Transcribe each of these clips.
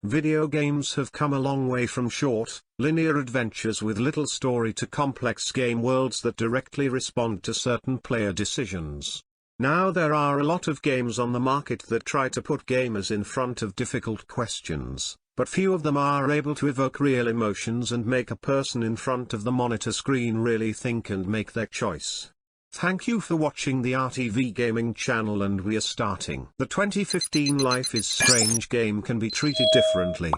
video games have come a long way from short, linear adventures with little story to complex game worlds that directly respond to certain player decisions. Now there are a lot of games on the market that try to put gamers in front of difficult questions, but few of them are able to evoke real emotions and make a person in front of the monitor screen really think and make their choice. Thank you for watching the RTV Gaming channel, and we are starting. The 2015 Life is Strange game can be treated differently.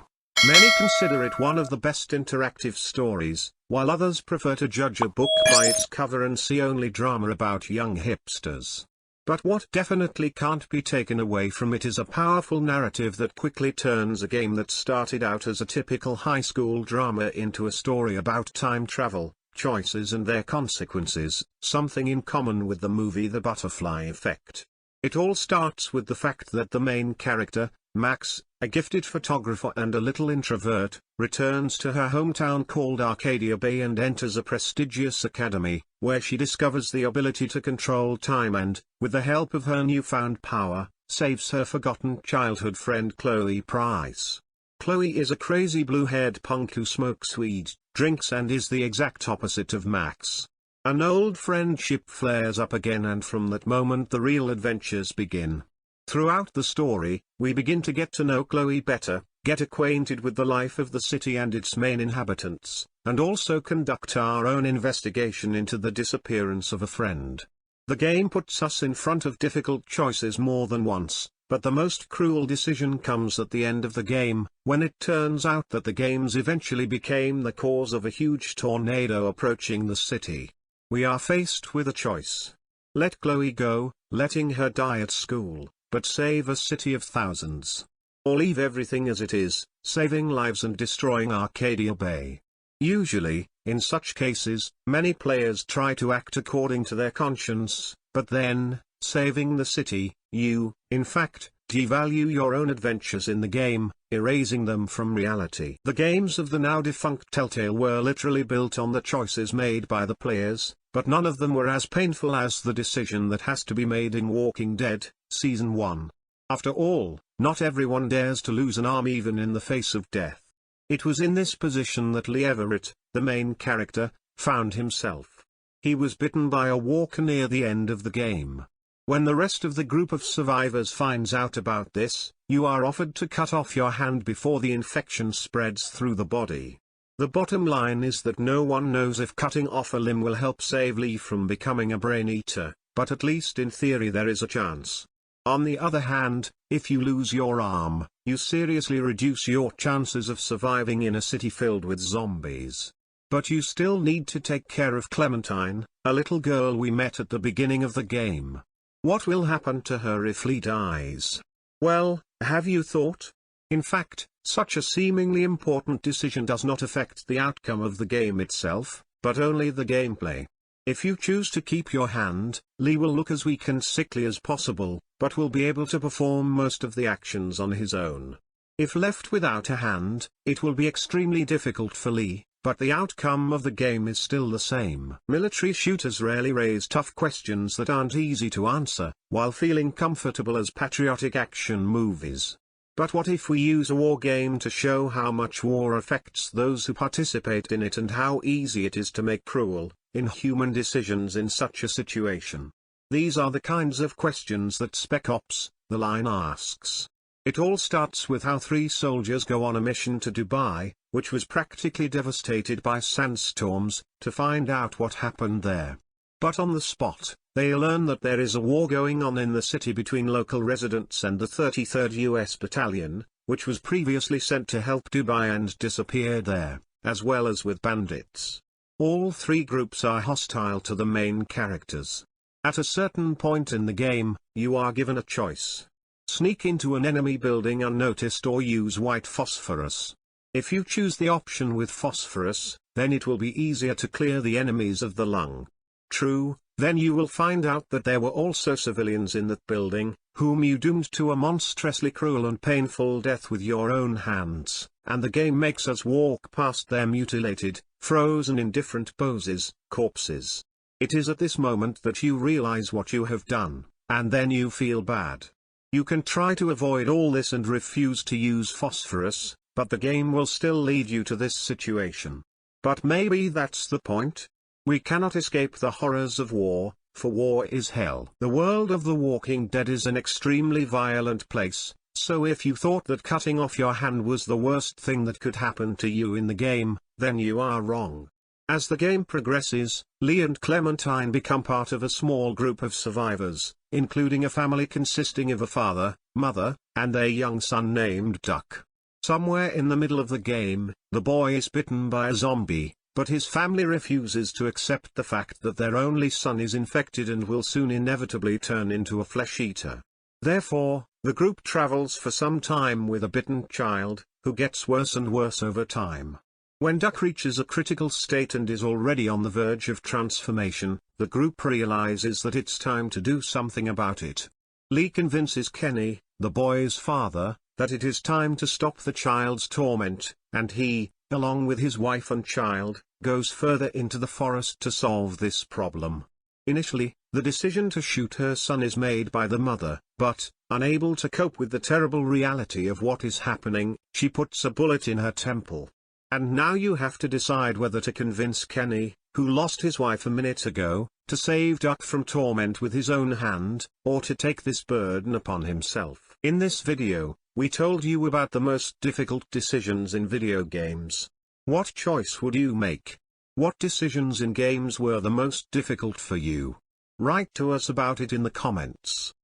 Many consider it one of the best interactive stories, while others prefer to judge a book by its cover and see only drama about young hipsters. But what definitely can't be taken away from it is a powerful narrative that quickly turns a game that started out as a typical high school drama into a story about time travel, choices and their consequences, something in common with the movie The Butterfly Effect. It all starts with the fact that the main character, Max, a gifted photographer and a little introvert, returns to her hometown called Arcadia Bay and enters a prestigious academy, where she discovers the ability to control time and, with the help of her newfound power, saves her forgotten childhood friend Chloe Price. Chloe is a crazy blue-haired punk who smokes weed, drinks and is the exact opposite of Max. An old friendship flares up again, and from that moment the real adventures begin. Throughout the story, we begin to get to know Chloe better, get acquainted with the life of the city and its main inhabitants, and also conduct our own investigation into the disappearance of a friend. The game puts us in front of difficult choices more than once, but the most cruel decision comes at the end of the game, when it turns out that the games eventually became the cause of a huge tornado approaching the city. We are faced with a choice. Let Chloe go, letting her die at school, but save a city of thousands. Or leave everything as it is, saving lives and destroying Arcadia Bay. Usually, in such cases, many players try to act according to their conscience, but then, saving the city, you, in fact, devalue your own adventures in the game, erasing them from reality. The games of the now-defunct Telltale were literally built on the choices made by the players, but none of them were as painful as the decision that has to be made in Walking Dead, Season 1. After all, not everyone dares to lose an arm even in the face of death. It was in this position that Lee Everett, the main character, found himself. He was bitten by a walker near the end of the game. When the rest of the group of survivors finds out about this, you are offered to cut off your hand before the infection spreads through the body. The bottom line is that no one knows if cutting off a limb will help save Lee from becoming a brain eater, but at least in theory there is a chance. On the other hand, if you lose your arm, you seriously reduce your chances of surviving in a city filled with zombies. But you still need to take care of Clementine, a little girl we met at the beginning of the game. What will happen to her if Lee dies? Well, have you thought? In fact, such a seemingly important decision does not affect the outcome of the game itself, but only the gameplay. If you choose to keep your hand, Lee will look as weak and sickly as possible, but will be able to perform most of the actions on his own. If left without a hand, it will be extremely difficult for Lee, but the outcome of the game is still the same. Military shooters rarely raise tough questions that aren't easy to answer, while feeling comfortable as patriotic action movies. But what if we use a war game to show how much war affects those who participate in it and how easy it is to make cruel, inhuman decisions in such a situation? These are the kinds of questions that Spec Ops: The Line asks. It all starts with how 3 soldiers go on a mission to Dubai, which was practically devastated by sandstorms, to find out what happened there. But on the spot, they learn that there is a war going on in the city between local residents and the 33rd US Battalion, which was previously sent to help Dubai and disappeared there, as well as with bandits. All 3 groups are hostile to the main characters. At a certain point in the game, you are given a choice. Sneak into an enemy building unnoticed or use white phosphorus. If you choose the option with phosphorus, then it will be easier to clear the enemies of the lung. True, then you will find out that there were also civilians in that building, whom you doomed to a monstrously cruel and painful death with your own hands, and the game makes us walk past their mutilated, frozen in different poses, corpses. It is at this moment that you realize what you have done, and then you feel bad. You can try to avoid all this and refuse to use phosphorus, but the game will still lead you to this situation. But maybe that's the point. We cannot escape the horrors of war, for war is hell. The world of The Walking Dead is an extremely violent place, so if you thought that cutting off your hand was the worst thing that could happen to you in the game, then you are wrong. As the game progresses, Lee and Clementine become part of a small group of survivors, including a family consisting of a father, mother, and their young son named Duck. Somewhere in the middle of the game, the boy is bitten by a zombie, but his family refuses to accept the fact that their only son is infected and will soon inevitably turn into a flesh-eater. Therefore, the group travels for some time with a bitten child, who gets worse and worse over time. When Duck reaches a critical state and is already on the verge of transformation, the group realizes that it's time to do something about it. Lee convinces Kenny, the boy's father, that it is time to stop the child's torment, and he, along with his wife and child, goes further into the forest to solve this problem. Initially, the decision to shoot her son is made by the mother, but, unable to cope with the terrible reality of what is happening, she puts a bullet in her temple. And now you have to decide whether to convince Kenny, who lost his wife a minute ago, to save Duck from torment with his own hand, or to take this burden upon himself. In this video, we told you about the most difficult decisions in video games. What choice would you make? What decisions in games were the most difficult for you? Write to us about it in the comments.